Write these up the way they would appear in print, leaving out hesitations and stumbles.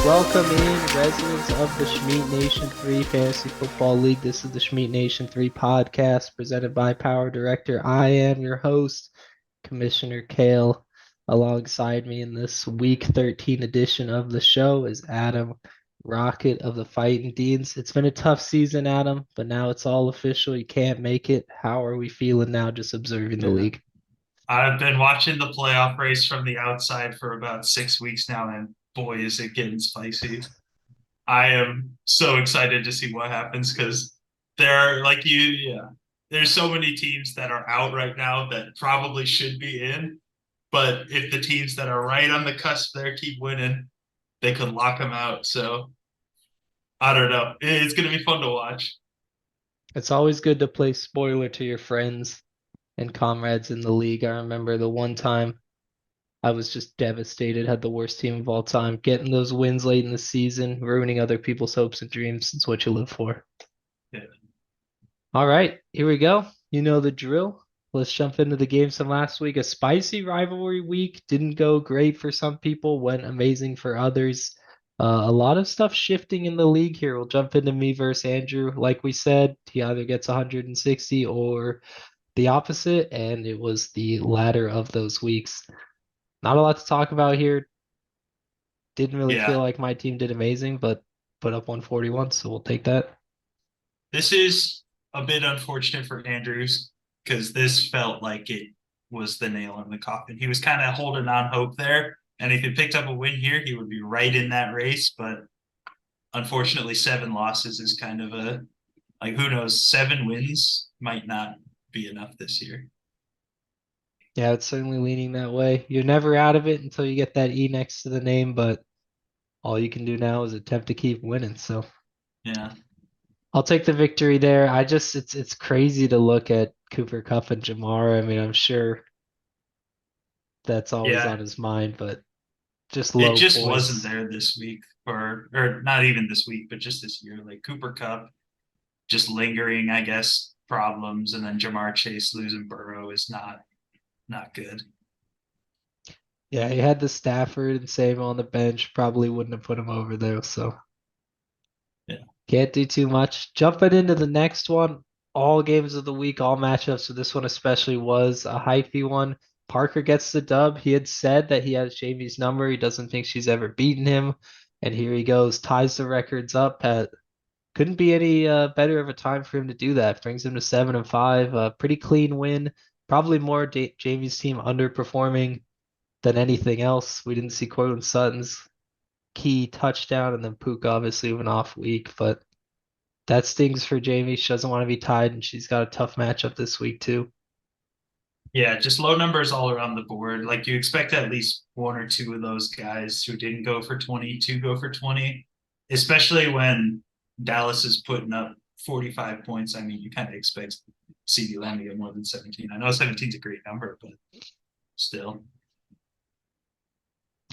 Welcome in, residents of the Schmeat Nation 3 Fantasy Football League. This is the Schmeat Nation 3 podcast presented by Power Director. I am your host, Commissioner Kale. Alongside me in this week 13 edition of the show is Adam Rocket of the Fighting Deans. It's been a tough season, Adam, but now it's all official. You can't make it. How are we feeling now just observing the Yeah. league? I've been watching the playoff race from the outside for about 6 weeks now, and boy, is it getting spicy. I am so excited to see what happens because there are, there's so many teams that are out right now that probably should be in. But if the teams that are right on the cusp there keep winning, they could lock them out. So I don't know. It's going to be fun to watch. It's always good to play spoiler to your friends and comrades in the league. I remember the one time I was just devastated, had the worst team of all time. Getting those wins late in the season, ruining other people's hopes and dreams. It's what you live for. Yeah. All right, here we go. You know the drill. Let's jump into the games from last week. A spicy rivalry week. Didn't go great for some people, went amazing for others. A lot of stuff shifting in the league here. We'll jump into me versus Andrew. Like we said, he either gets 160 or the opposite, and it was the latter of those weeks. Not a lot to talk about here. Didn't really feel Yeah. like my team did amazing, but put up 141, so we'll take that. This is a bit unfortunate for Andrews because this felt like it was the nail in the coffin. He was kind of holding on hope there. And if he picked up a win here, he would be right in that race. But unfortunately, 7 losses is kind of who knows, 7 wins might not be enough this year. Yeah, it's certainly leaning that way. You're never out of it until you get that E next to the name, but all you can do now is attempt to keep winning. So Yeah. I'll take the victory there. It's crazy to look at Cooper Kupp and Jamar. I mean, I'm sure that's always Yeah. on his mind, but just It low just wasn't points. there this week or not even this week, but just this year. Like Cooper Cup just lingering, I guess, problems. And then Jamar Chase losing Burrow is not good. Yeah, he had the Stafford and Same on the bench. Probably wouldn't have put him over there. So Yeah. can't do too much. Jumping into the next one, all games of the week, all matchups. So this one especially was a hypey one. Parker gets the dub. He had said that he has Jamie's number. He doesn't think she's ever beaten him. And here he goes, ties the records up at couldn't be any better of a time for him to do that. Brings him to 7-5. Pretty clean win. Probably more Jamie's team underperforming than anything else. We didn't see Cortland Sutton's key touchdown, and then Puka obviously of an off week, but that stings for Jamie. She doesn't want to be tied, and she's got a tough matchup this week too. Yeah, just low numbers all around the board. Like you expect at least one or two of those guys who didn't go for 20 to go for 20, especially when Dallas is putting up 45 points. I mean, you kind of expect CD Lamb to get more than 17. I know 17 is a great number, but still.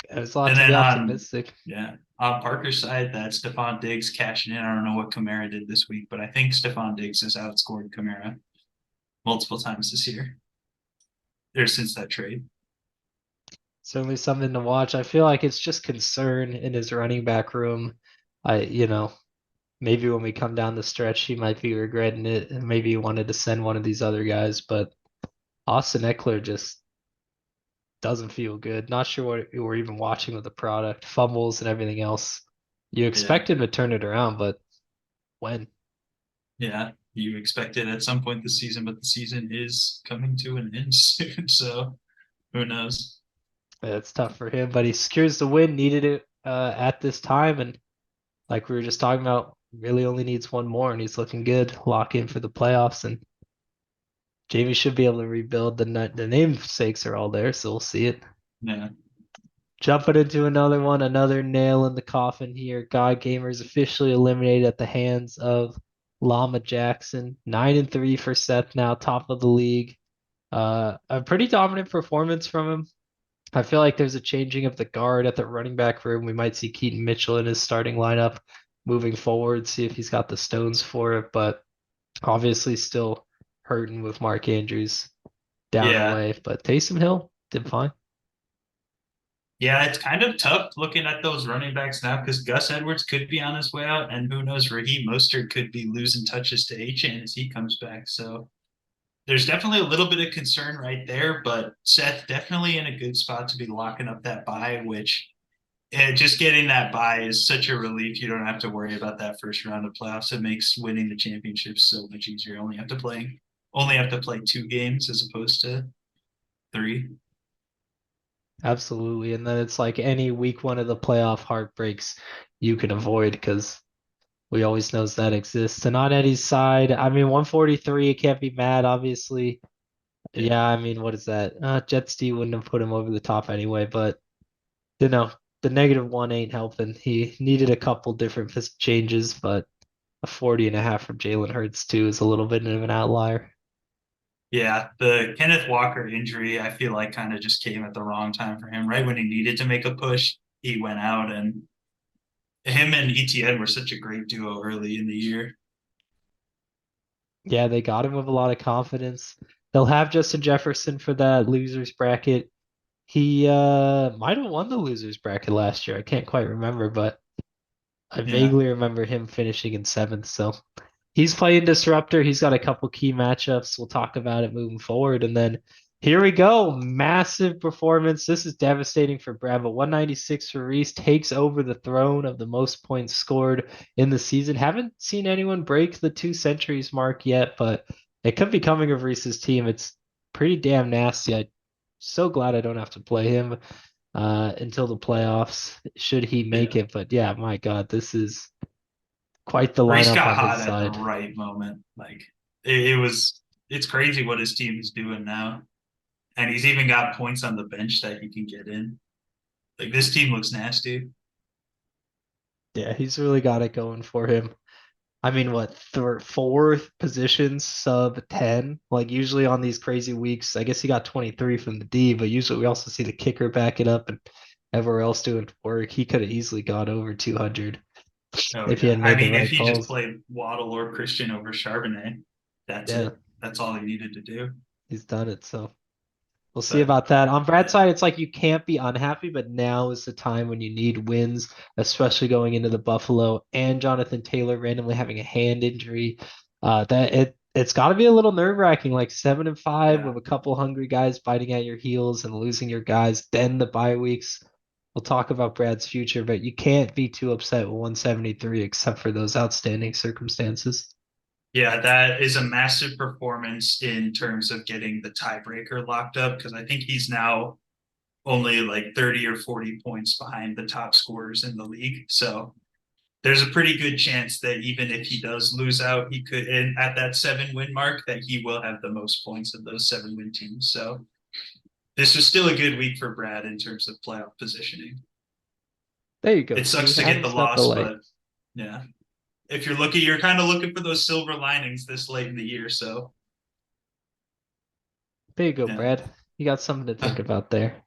There's a lot And to be then on, optimistic. yeah, on Parker's side, that Stephon Diggs cashing in. I don't know what Kamara did this week, but I think Stephon Diggs has outscored Kamara multiple times this year or since that trade. Certainly something to watch. I feel like it's just concern in his running back room. Maybe when we come down the stretch, he might be regretting it, and maybe he wanted to send one of these other guys, but Austin Eckler just doesn't feel good. Not sure what we're even watching with the product, fumbles and everything else. You Yeah. expect him to turn it around, but when? Yeah, you expect it at some point this season, but the season is coming to an end soon. So who knows? It's tough for him, but he secures the win, needed it at this time, and like we were just talking about, really only needs one more, and he's looking good. Lock in for the playoffs, and Jamie should be able to rebuild. The namesakes are all there, so we'll see it. Yeah, Jumping into another one, another nail in the coffin here. God Gamers officially eliminated at the hands of Llama Jackson. 9-3 for Seth now, top of the league. A pretty dominant performance from him. I feel like there's a changing of the guard at the running back room. We might see Keaton Mitchell in his starting lineup moving forward, see if he's got the stones for it, but obviously still hurting with Mark Andrews down yeah, away. But Taysom Hill did fine. Yeah, it's kind of tough looking at those running backs now because Gus Edwards could be on his way out, and who knows, Raheem Mostert could be losing touches to Achane as he comes back. So there's definitely a little bit of concern right there, but Seth definitely in a good spot to be locking up that bye, which just getting that bye is such a relief. You don't have to worry about that first round of playoffs. It makes winning the championship so much easier. You only have to play 2 games as opposed to 3. Absolutely. And then it's like any week one of the playoff heartbreaks you can avoid because we always knows that exists. And on Eddie's side, I mean, 143, it can't be mad, obviously. Yeah. Yeah, I mean, what is that? Jets D wouldn't have put him over the top anyway, but you know, the -1 ain't helping. He needed a couple different changes, but a 40.5 from Jalen Hurts too is a little bit of an outlier. Yeah, the Kenneth Walker injury, I feel like kind of just came at the wrong time for him. Right when he needed to make a push, he went out, and him and ETN were such a great duo early in the year. Yeah, they got him with a lot of confidence. They'll have Justin Jefferson for that losers bracket. He might have won the losers bracket last year. I can't quite remember, but I Yeah. vaguely remember him finishing in seventh. So he's playing Disruptor. He's got a couple key matchups. We'll talk about it moving forward. And then here we go. Massive performance. This is devastating for Bravo. 196 for Reese takes over the throne of the most points scored in the season. Haven't seen anyone break the 2 centuries mark yet, but it could be coming of Reese's team. It's pretty damn nasty. I'm so glad I don't have to play him until the playoffs, should he make Yeah. it. But yeah, my God, this is quite the Reese lineup got on his hot at the side. right moment. Like it was, it's crazy what his team is doing now. And he's even got points on the bench that he can get in. Like this team looks nasty. Yeah, he's really got it going for him. I mean, what, fourth positions sub 10? Like, usually on these crazy weeks, I guess he got 23 from the D, but usually we also see the kicker back it up and everywhere else doing work. He could have easily got over 200 Oh if he yeah. had I made the mean, if right he just calls. played Waddle or Christian over Charbonnet, that's Yeah, it. That's all he needed to do. he's done it. So we'll see But about that. On Brad's yeah, side, it's like you can't be unhappy, but now is the time when you need wins, especially going into the Buffalo and Jonathan Taylor randomly having a hand injury. That it's got to be a little nerve-wracking, like 7-5 yeah. with a couple hungry guys biting at your heels and losing your guys. Then the bye weeks. We'll talk about Brad's future, but you can't be too upset with 173 except for those outstanding circumstances. Yeah, that is a massive performance in terms of getting the tiebreaker locked up because I think he's now only like 30 or 40 points behind the top scorers in the league. So there's a pretty good chance that even if he does lose out, he could, and at that 7 win mark, that he will have the most points of those 7 win teams. So this was still a good week for Brad in terms of playoff positioning. There you go. It See, sucks to get the Adam's got the loss, light. but yeah, if you're looking, you're kind of looking for those silver linings this late in the year. So There you go, yeah, Brad. You got something to think about there.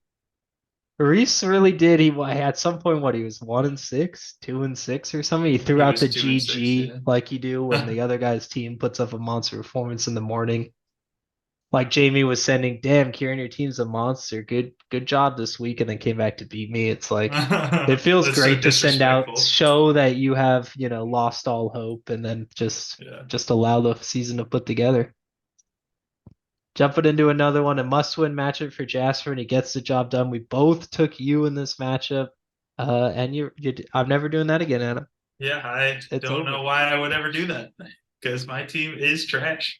Reese really did. At some point, what he was 1-6, 2-6 or something. He threw he out the was 2-6. GG Yeah. like you do when the other guy's team puts up a monster performance in the morning. Like Jamie was sending, damn, Kieran, your team's a monster. Good job this week, and then came back to beat me. It's like it feels That's so great to send out, disrespectful. show that you have, lost all hope, and then just Yeah. just allow the season to put together. Jumping into another one, a must-win matchup for Jasper, and he gets the job done. We both took you in this matchup, and I'm never doing that again, Anna. Yeah, I It's don't over. know why I would ever do that because my team is trash.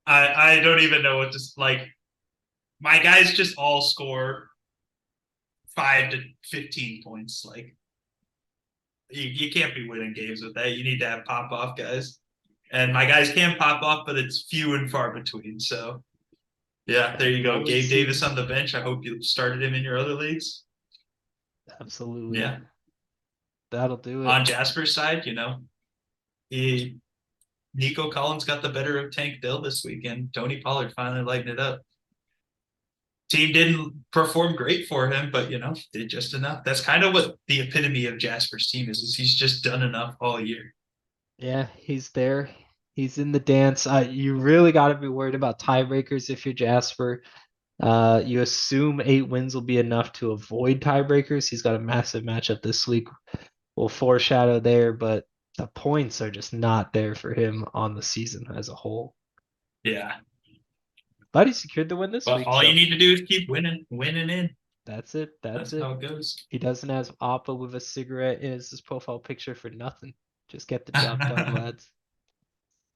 I don't even know what to like. My guys just all score 5 to 15 points. Like you can't be winning games with that. You need to have pop off guys, and my guys can pop off, but it's few and far between. So yeah, Yeah, there you we've go. only Gabe Davis seen on the bench. I hope you started him in your other leagues. absolutely. Yeah. That'll do it. On Jasper's side, he Nico Collins got the better of Tank Dell this weekend. Tony Pollard finally lightened it up. Team didn't perform great for him, but did just enough. That's kind of what the epitome of Jasper's team is he's just done enough all year. Yeah, he's there. He's in the dance. You really got to be worried about tiebreakers if you're Jasper. You assume 8 wins will be enough to avoid tiebreakers. He's got a massive matchup this week. We'll foreshadow there, but the points are just not there for him on the season as a whole. Yeah. But he secured the win this But week, all you so need to do is keep winning in. that's it. That's That's it. how it goes. He doesn't have Appa with a cigarette in his profile picture for nothing. Just get the job done, lads.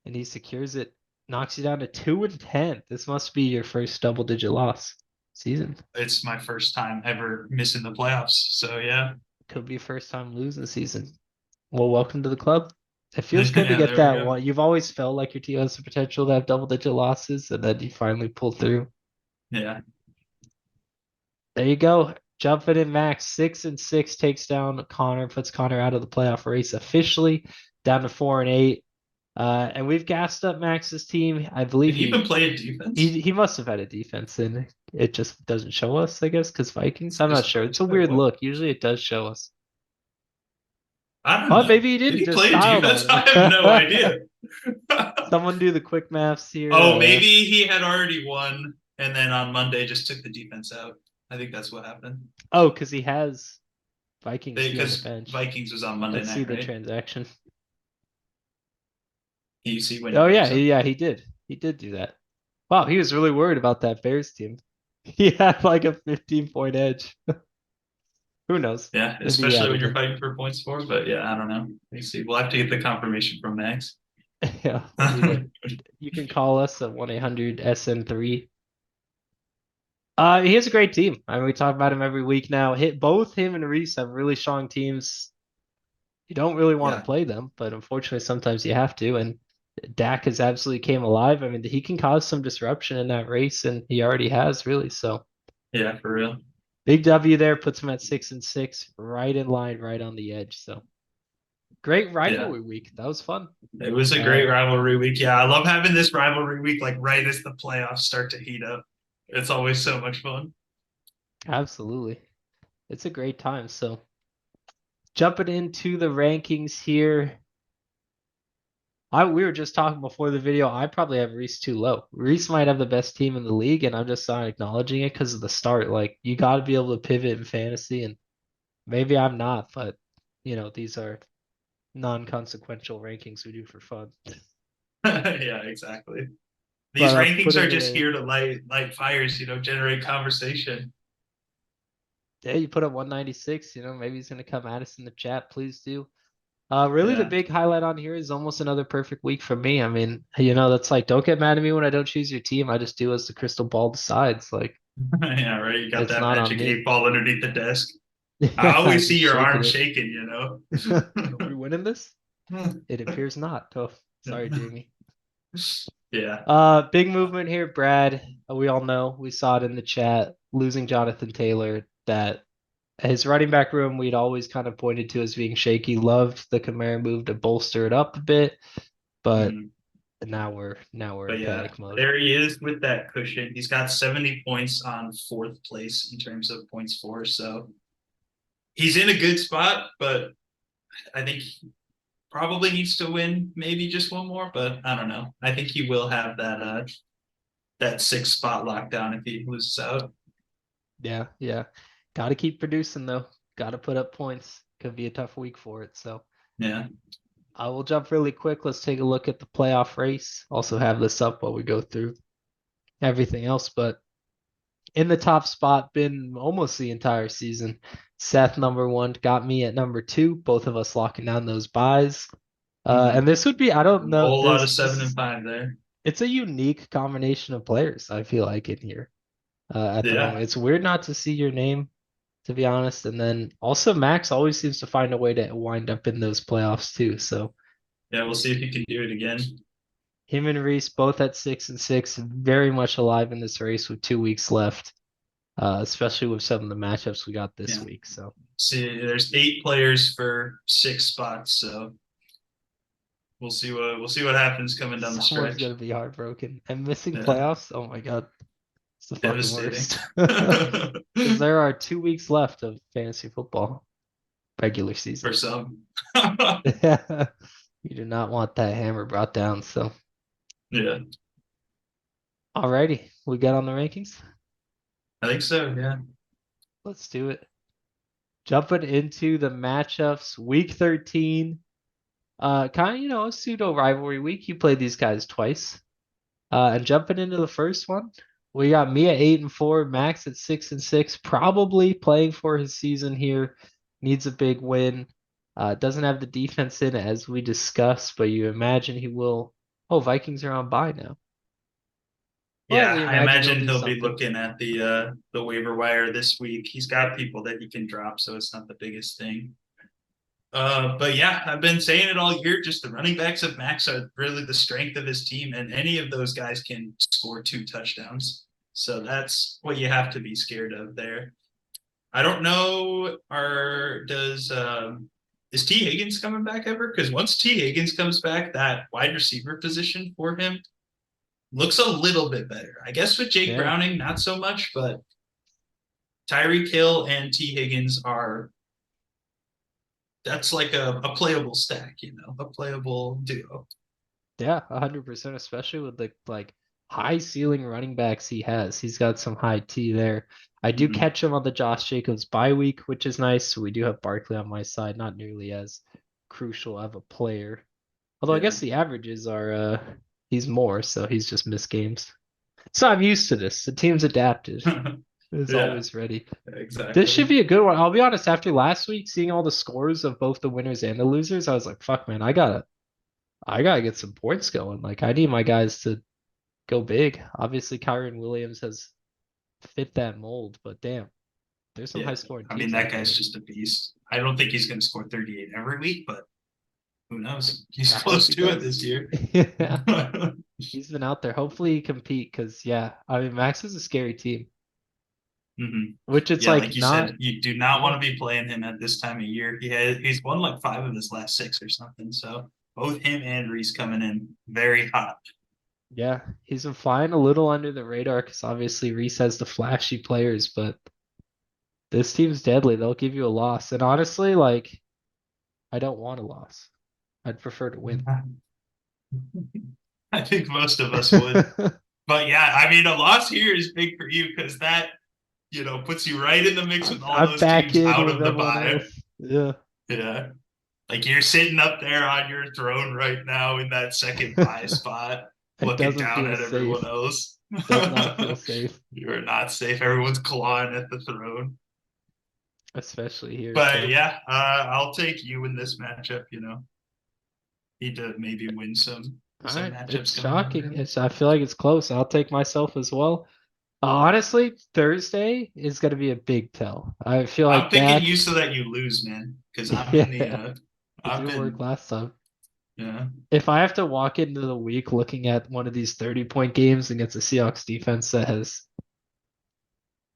And he secures it, knocks you down to 2-10. This must be your first double-digit loss season. It's my first time ever missing the playoffs. So yeah. Could be first time losing season. Well, welcome to the club. It feels good to Yeah, get there we that go. one. You've always felt like your team has the potential to have double-digit losses, and then you finally pull through. Yeah. There you go. Jumping in Max 6-6 takes down Connor, puts Connor out of the playoff race officially, down to 4-8. And we've gassed up Max's team. I believe Did he even he play a defense? he he must have had a defense in. It just doesn't show us, I guess, because Vikings. I'm not Just sure. It's a like weird what? look. Usually it does show us. I don't But know. maybe he Did didn't, he just play a styled defense? on I have no it. idea. Someone do the quick maths here. Oh, maybe he had already won and then on Monday just took the defense out. I think that's what happened. Oh, because he has Vikings D on the Because bench. Vikings was on Monday Let's see night, the right? transaction. You see when he Oh yeah, moves him. yeah, he did. He did do that. Wow, he was really worried about that Bears team. He had like a 15-point edge. Who knows? Yeah, Maybe he especially when added you're them. fighting for points for. But yeah, I don't know. We see. We'll have to get the confirmation from Max. Yeah, we'll need it. You can call us at 1-800-SN3. He has a great team. I mean, we talk about him every week now. Hit both him and Reese have really strong teams. You don't really want to Yeah, play them, but unfortunately, sometimes you have to. And Dak has absolutely came alive. I mean, he can cause some disruption in that race, and he already has really. So yeah, for real. big W there puts him at 6-6, right in line, right on the edge. So great Yeah, rivalry week. That was fun. it was a great Uh, rivalry week. Yeah, I love having this rivalry week like right as the playoffs start to heat up. It's always so much fun. Absolutely, it's a great time. So jumping into the rankings here. We were just talking before the video. I probably have Reese too low. Reese might have the best team in the league, and I'm just not acknowledging it because of the start. Like you got to be able to pivot in fantasy, and maybe I'm not, but these are non-consequential rankings we do for fun. Yeah, exactly. These But rankings putting are it just in, here to light fires, generate conversation. yeah, you put up 196. Maybe he's gonna come at us in the chat. Please do. Really, the Yeah. big highlight on here is almost another perfect week for me. I mean, that's like, don't get mad at me when I don't choose your team. I just do as the crystal ball decides. Like, Yeah, right. You got it's that not on magic eight me. ball underneath the desk. I Yeah, always see just your shaking arm it. shaking. Are we winning this? It appears not. Oh, sorry, Jamie. Yeah, Big movement here, Brad. We all know. We saw it in the chat. Losing Jonathan Taylor, that his running back room we'd always kind of pointed to as being shaky. Loved the Kamara move to bolster it up a bit, but mhm. now we're But in yeah, panic mode. there he is with that cushion. He's got 70 points on fourth place in terms of points for. So he's in a good spot, but I think he probably needs to win maybe just one more. But I don't know. I think he will have that sixth spot locked down if he loses out. Yeah, yeah. Got to keep producing though. Got to put up points. Could be a tough week for it. So Yeah. I will jump really quick. Let's take a look at the playoff race. Also have this up while we go through everything else. But in the top spot, been almost the entire season. Seth number one got me at number two. Both of us locking down those buys. And Mhm. this would be, I don't A know, whole lot this of this seven and is five there. it's a unique combination of players, I feel like, in here at the Yeah. moment. It's weird not to see your name, to be honest. And then also Max always seems to find a way to wind up in those playoffs too. So Yeah, we'll see if he can do it again. him and Reese both at 6-6, very much alive in this race with 2 weeks left, especially with some of the matchups we got this Yeah. week. So See, there's 8 players for 6 spots, so we'll see what happens coming down the someone's gonna stretch. be heartbroken. And missing Yeah, playoffs, oh my god, it's the fucking devastating. worst. Because there are 2 weeks left of fantasy football regular season. For some. You do not want that hammer brought down. So Yeah. alrighty, we got on the rankings. I think so. Yeah. Let's do it. Jumping into the matchups, week 13. Kind of, a pseudo rivalry week. You played these guys twice. And jumping into the first one, we got me at 8-4, Max at 6-6, probably playing for his season here. Needs a big win. Doesn't have the defense in it as we discussed, but you imagine he will. Oh, Vikings are on bye now. But Yeah, we I imagine he'll imagine do he'll be something. looking at the waiver wire this week. He's got people that he can drop, so it's not the biggest thing. But yeah, I've been saying it all year. Just the running backs of Max are really the strength of his team, and any of those guys can score 2 touchdowns. So that's what you have to be scared of there. I don't know. Are does is T Higgins coming back ever? Because once T Higgins comes back, that wide receiver position for him looks a little bit better. I guess with Jake Yeah, Browning, not so much, but Tyreek Hill and T Higgins are that's like a playable stack, a playable duo. yeah, 100%, especially with the like high ceiling running backs he has. He's got some high T there. I do Mm-hmm. catch him on the Josh Jacobs bye week, which is nice. So we do have Barkley on my side, not nearly as crucial of a player. Although I Yeah. guess the averages are he's more, so he's just missed games. So I'm used to this. The team's adapted. Is Yeah, always ready. This should exactly. be a good one. I'll be honest, after last week, seeing all the scores of both the winners and the losers, I was like, fuck man, I gotta get some points going. Like I need my guys to go big. Obviously, Kyron Williams has fit that mold, but damn, there's some high Yeah. scoring I mean, teams that out guy's there. just a beast. I don't think he's going to score 38 every week, but who knows? He's I hope close he to it does. this year. Yeah, he's been out there. Hopefully, he compete because yeah, I mean Max is a scary team, Mm-hmm. which it's Yeah, like like you not. said, you do not Yeah, want to be playing him at this time of year. He's won like 5 of his last 6 or something. So both him and Reese coming in very hot. yeah, he's been flying a little under the radar because obviously Reese has the flashy players, but this team's deadly. They'll give you a loss, and honestly, like I don't want a loss. I'd prefer to win. I think most of us would. But yeah, I mean, a loss here is big for you because that, puts you right in the mix with all I'm those back teams in out with of the everyone bye. else. Yeah. Yeah. Like you're sitting up there on your throne right now in that second bye spot, It looking doesn't down feel at everyone safe. else. Does not feel safe, You're not safe. Everyone's clawing at the throne. especially here. But So, yeah, I'll take you in this matchup. Need to maybe win all some right. matchups It's going on shocking. here. I feel like it's close. I'll take myself as well. Honestly, Thursday is going to be a big tell. I feel I'm like picking Dak, you so that you lose, man, because I'm in the yeah, it I've didn't work been last time. yeah, If I have to walk into the week looking at one of these 30-point games against a Seahawks defense that has,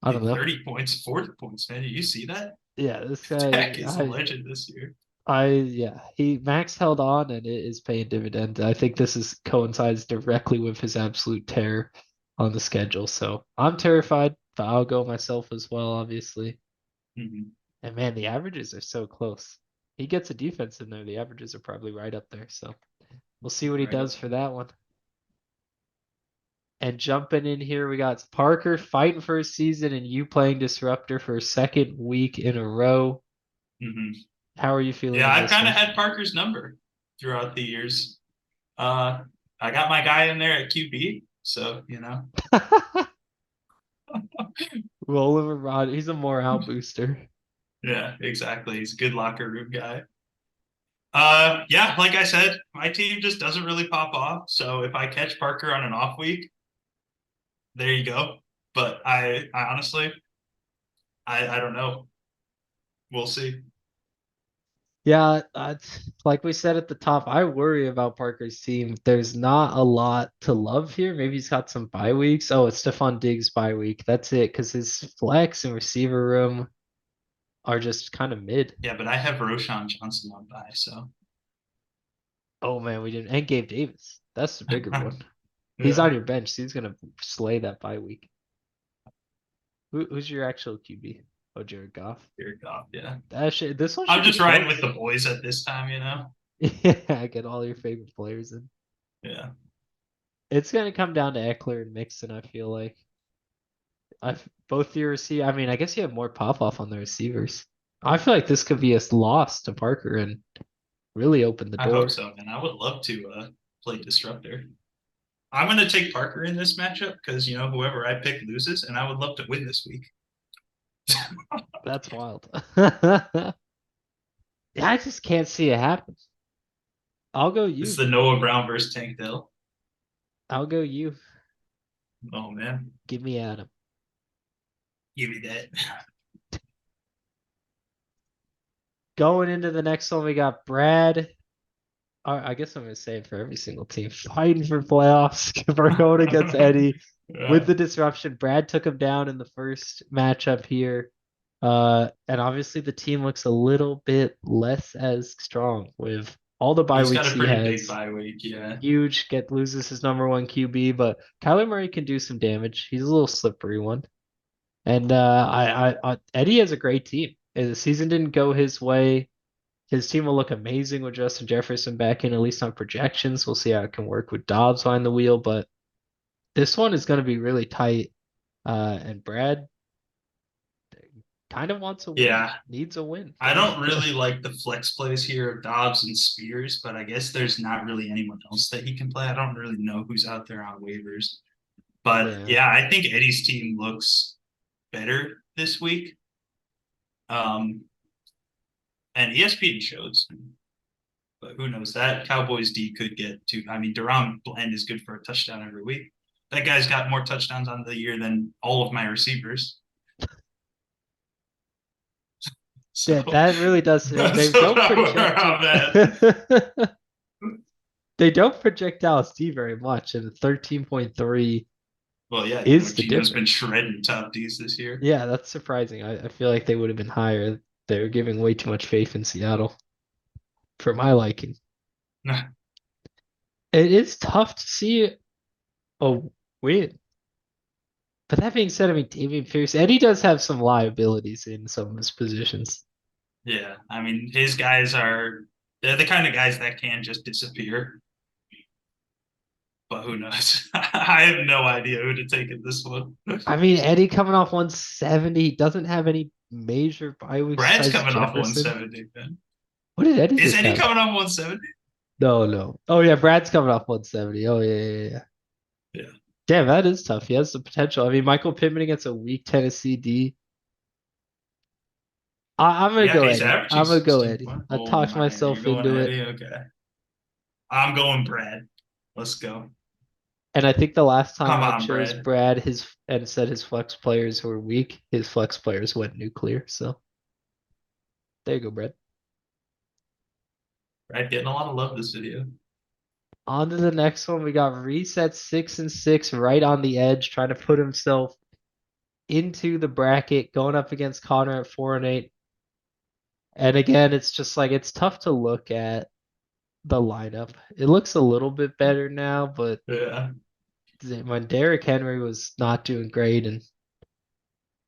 I don't dude, know. 30 points, 40 points, man. Did you see that? Yeah, this guy, Dak is a legend this year. yeah, Max held on and it is paying dividend. I think this is coincides directly with his absolute terror on the schedule. So I'm terrified, but I'll go myself as well, obviously. Mm-hmm. And man, the averages are so close. He gets a defense in there. The averages are probably right up there. So we'll see what he Right up. does for that one. And jumping in here, we got Parker fighting for his season and you playing Disruptor for a second week in a row. Mm-hmm. How are you feeling Yeah, in I've this kind of one? had Parker's number throughout the years. Uh, I got my guy in there at QB, so Roll him Rod. He's a morale booster. yeah, exactly. He's a good locker room guy. Yeah, like I said, my team just doesn't really pop off. So if I catch Parker on an off week, there you go. But I honestly, I don't know. We'll see. Yeah, like we said at the top, I worry about Parker's team. There's not a lot to love here. Maybe he's got some bye weeks. Oh, it's Stephon Diggs bye week. That's it, because his flex and receiver room are just kind of mid. Yeah, but I have Roshan Johnson on by, so Oh man, we didn't. And Gabe Davis. That's the bigger one. He's yeah, on your bench, so he's gonna slay that bye week. Who's your actual QB? Oh, Jared Goff. here God, yeah. This one I'm should be just riding with close. the boys at this time. Yeah, get all your favorite players in. Yeah. It's gonna come down to Eckler and Mixon, I feel like. both your receiver. I mean, I guess you have more pop off on the receivers. I feel like this could be a loss to Parker and really open the I hope door. so, man. I would love to play disruptor. I'm going to take Parker in this matchup because whoever I pick loses, and I would love to win this week. That's wild. Yeah, I just can't see it happen. I'll go It's you. the Noah Brown versus Tank Dell. I'll go you. Oh man, Give me Adam. give me that. Going into the next one, we got Brad. I guess I'm going to say it for every single team. Fighting for playoffs. We're going against Eddie with Yeah. the disruption. Brad took him down in the first matchup here. And obviously the team looks a little bit less as strong with all the bye He's got weeks a he pretty big has. bye week. Yeah. Huge, loses his number one QB, but Kyler Murray can do some damage. He's a little slippery one. And Eddie has a great team. The season didn't go his way. His team will look amazing with Justin Jefferson back in, at least on projections. We'll see how it can work with Dobbs behind the wheel, but this one is going to be really tight. And Brad kind of wants a win, Yeah. needs a win I from don't really like the flex plays here of Dobbs and Spears, but I guess there's not really anyone else that he can play. I don't really know who's out there on waivers. But yeah. yeah, I think Eddie's team looks better this week. Um, and ESPN shows, but who knows? That Cowboys D could get to. I mean, Deron Bland is good for a touchdown every week. That guy's got more touchdowns on the year than all of my receivers. So, That really does. They so don't project around that. it. They don't project Dallas D very much, and 13.3 Well, yeah, is the Gino's been difference. shredding top D's this year. Yeah, that's surprising. I feel like they would have been higher. They're giving way too much faith in Seattle for my liking. It is tough to see a win. But that being said, I mean, David Pierce, Eddie does have some liabilities in some of his positions. Yeah, I mean, his guys they're the kind of guys that can just disappear. But who knows? I have no idea who to take in this one. I mean, Eddie coming off 170, he doesn't have any major bye weeks Brad's besides coming off Jefferson. 170, man. What did Eddie Is just Eddie have? coming off 170? No, no. Oh yeah, Brad's coming off 170. Oh yeah. Yeah. Damn, that is tough. He has the potential. I mean, Michael Pittman against a weak Tennessee D. I'm gonna Yeah, go he's Eddie. averaging I'm gonna go 16 Eddie. points. I Oh talked man, you're myself going into it. Eddie? Okay. I'm going Brad. Let's go. And I think the last time Come I on, chose Brad. Brad his and said his flex players were weak, his flex players went nuclear. So there you go, Brad. Brad getting a lot of love this video. On to the next one. We got Reese at 6-6, right on the edge, trying to put himself into the bracket, going up against Connor at 4-8. And again, it's just like it's tough to look at the lineup. It looks a little bit better now, but Yeah. when Derrick Henry was not doing great and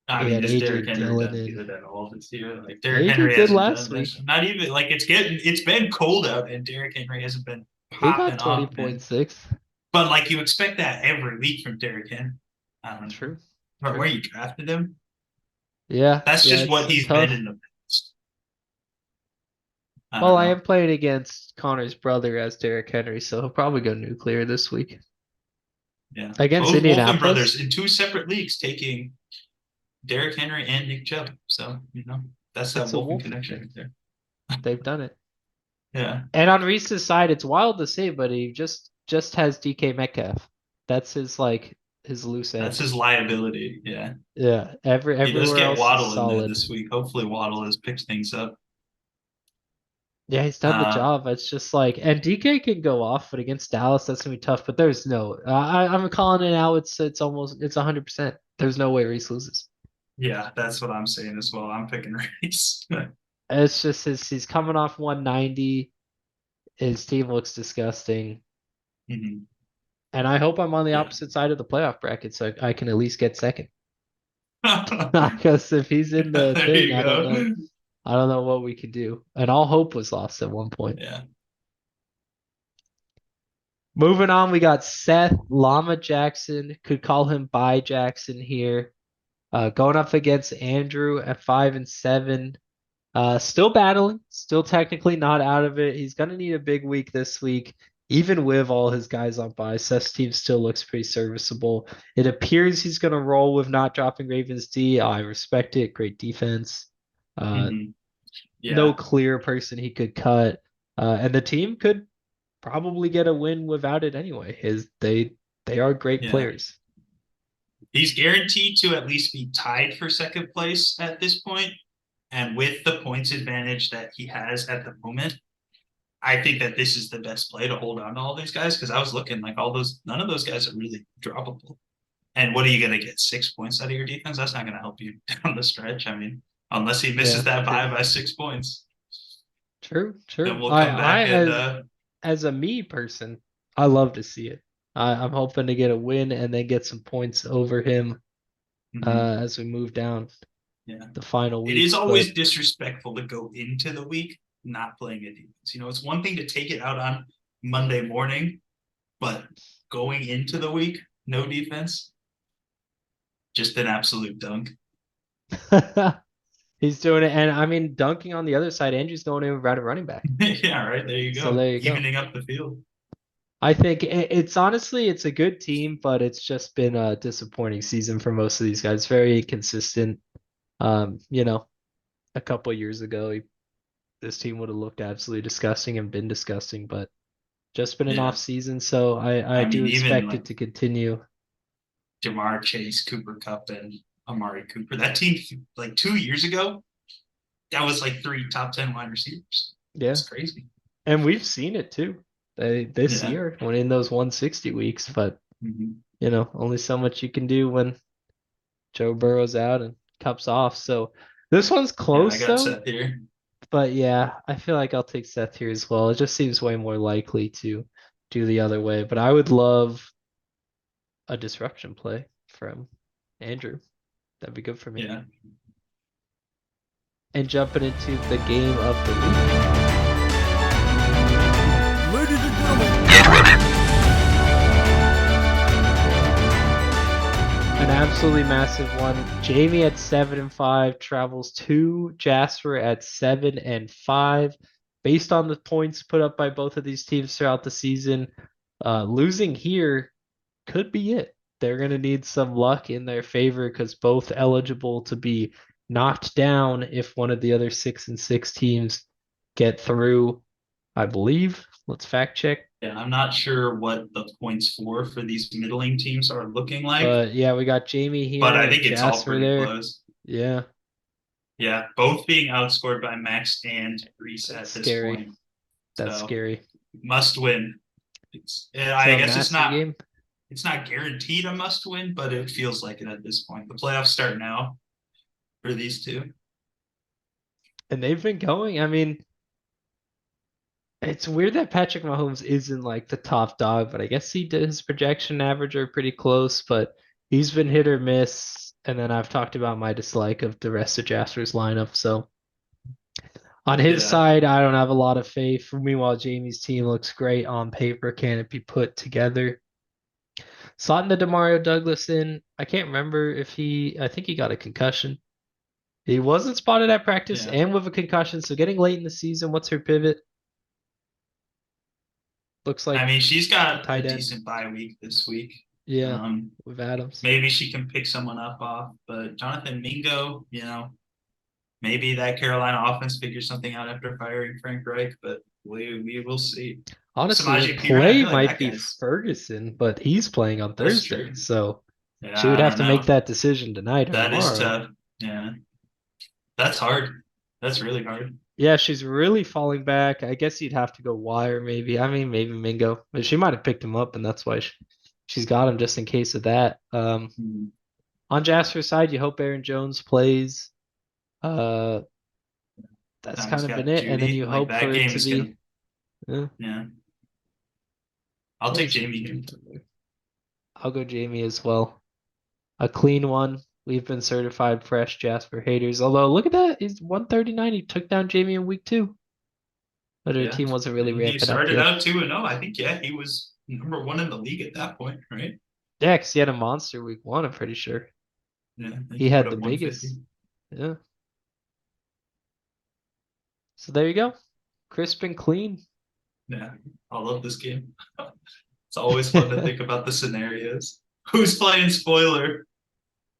I he mean, had has Derrick AJ Henry Dillon done and good at all this year? Like Derrick AJ Henry did hasn't last done this. week. Not even like it's been cold out and Derrick Henry hasn't been He got popping off, man. 20.6. But like you expect that every week from Derrick Henry. I don't know. True. But where True. you drafted him, Yeah, that's yeah, just what it's he's been tough. in the past. I Well, don't I know. am playing against Connor's brother as Derrick Henry, so he'll probably go nuclear this week. Yeah. Against Both Wolfen Indianapolis, brothers in two separate leagues taking Derrick Henry and Nick Chubb. So, that's that it's a Wolfen wolf connection thing. right there. They've done it. Yeah. And on Reese's side, it's wild to say, but he just has DK Metcalf. That's his loose That's end. his liability. Yeah. Yeah, He does everywhere get else is Waddle in there solid. this week. Hopefully Waddle has picked things up. Yeah, he's done the Uh, job. It's just like, and DK can go off, but against Dallas, that's gonna be tough. But there's no, I'm calling it now. It's 100%. There's no way Reese loses. yeah, that's what I'm saying as well. I'm picking Reese. It's just he's coming off 190. His team looks disgusting, Mhm. and I hope I'm on the Yeah. opposite side of the playoff bracket so I can at least get second. Because if he's in the There thing, you I don't go. know. I don't know what we could do. And all hope was lost at one point. Yeah. Moving on, we got Seth Llama Jackson. Could call him By Jackson here. Going up against Andrew at 5-7. Still battling, still technically not out of it. He's gonna need a big week this week, even with all his guys on bye. Seth's team still looks pretty serviceable. It appears he's gonna roll with not dropping Ravens D. I respect it. Great defense. Uh, Hmm. no Yeah, clear person he could cut. And the team could probably get a win without it anyway. They are great yeah. players. He's guaranteed to at least be tied for second place at this point. And with the points advantage that he has at the moment, I think that this is the best play to hold on to all these guys because I was looking like all those, none of those guys are really droppable. And what are you going to get? 6 points out of your defense? That's not going to help you down the stretch. I mean, unless he misses Yeah, that true. by 6 points, True, then true. we'll I come I back and as a me person, I love to see it. I'm hoping to get a win and then get some points over him mhm, as we move down yeah. the final It is weeks. But always disrespectful to go into the week not playing a defense. It's one thing to take it out on Monday morning, but going into the week, no defense, just an absolute dunk. he's doing it, and I mean, dunking on the other side, Andrew's going in without a running back. Yeah, right. There you So go. there you go. Evening up the field. I think it's honestly it's a good team, but it's just been a disappointing season for most of these guys. Very inconsistent. You know, a couple years ago, this team would have looked absolutely disgusting and been disgusting, but just been an off Yeah. season, so I I do mean, even expect like it to continue. Jamar Chase, Cooper Cup, and Amari Cooper. That team, like 2 years ago, that was like three top 10 wide receivers. Yeah, It's crazy. and we've seen it too. This Yeah. year when in those 160 weeks, but Mm-hmm. only so much you can do when Joe Burrow's out and Cup's off. So this one's Yeah, I close got though, Seth here. but yeah, I feel like I'll take Seth here as well. It just seems way more likely to do the other way, but I would love a disruption play from Andrew. That'd be good for me. Yeah. And jumping into the game of the week. Ladies and gentlemen, An absolutely massive one. Jamie at 7-5 travels to Jasper at 7-5. Based on the points put up by both of these teams throughout the season, losing here could be it. They're going to need some luck in their favor because both eligible to be knocked down if one of the other 6-6 teams get through, I believe. Let's fact check. Yeah. I'm not sure what the points for these middling teams are looking like, But yeah, we got Jamie but here I and think it's all Jasper pretty there. close. Yeah, Yeah. Both being outscored by Max and Reese that's at this scary. point. That's So scary. must win. So I a guess massive game. it's not guaranteed a must win, but it feels like it at this point. The playoffs start now for these two. And they've been going. I mean, it's weird that Patrick Mahomes isn't like the top dog, but I guess he did his projection average are pretty close, but he's been hit or miss. And then I've talked about my dislike of the rest of Jasper's lineup. So on his Yeah. side, I don't have a lot of faith. Meanwhile, Jamie's team looks great on paper. Can it be put together? Slotting the Demario Douglas in. I can't remember if I think he got a concussion. He wasn't spotted at practice Yeah. and with a concussion. So getting late in the season, what's her pivot? Looks I like mean, she's a got a tight end. decent bye week this week. Yeah, Um, with Adams. maybe she can pick someone up off, but Jonathan Mingo, maybe that Carolina offense figures something out after firing Frank Reich, but we will see. Honestly, the Samaje Perine, I play feel like might that be guy's Ferguson, but he's playing on that's Thursday. true. So she Yeah, would I have don't to make know. that decision tonight or That is tomorrow. tough. Yeah, that's hard. That's really hard. Yeah, she's really falling back. I guess you'd have to go wire maybe. I mean, maybe Mingo. But she might have picked him up, and that's why she's got him just in case of that. Hmm. On Jasper's side, you hope Aaron Jones plays. Uh, that's Now he's kind of been got it. And then Judy. you Like hope that for it game to is gonna. be. Yeah, Yeah, I'll what take was the Jamie game here. for me? I'll go Jamie as well. A clean one. We've been certified fresh Jasper haters. Although look at that, he's 139. He took down Jamie in week 2. But her Yeah, team wasn't really and he ramping up started yet. out 2-0. I think he was number one in the league at that point, right? Yeah, 'cause he had a monster week 1, I'm pretty sure. Yeah, I think He had put the up 150. biggest. Yeah. So there you go. Crisp and clean. Yeah, I love this game. It's always fun to think about the scenarios. Who's playing spoiler?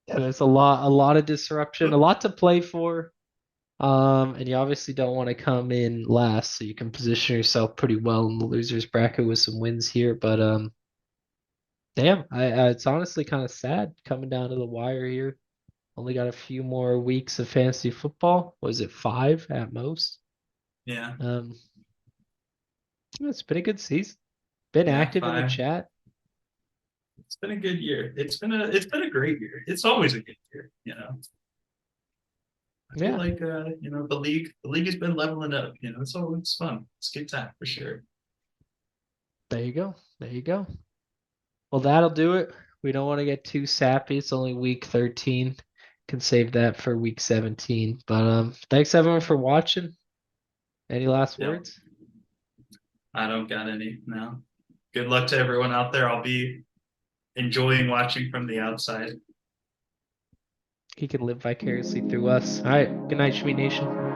Yeah, there's a lot of disruption, a lot to play for. And you obviously don't want to come in last, so you can position yourself pretty well in the losers bracket with some wins here. But damn, it's honestly kind of sad coming down to the wire here. Only got a few more weeks of fantasy football. Was it 5 at most? Yeah, Um, it's been a good season. Been yeah, active in the 5. chat. It's been a good year. It's been a great year. It's always a good year, you know. I feel Yeah, like the league has been leveling up, you know. It's fun. It's a good time for sure. there you go. There you go. Well, that'll do it. We don't want to get too sappy. It's only week 13. Can save that for week 17. But thanks everyone for watching. Any last Yep. words? I don't got any now. Good luck to everyone out there. I'll be enjoying watching from the outside. He can live vicariously through us. All right. Good night, Schmeat Nation.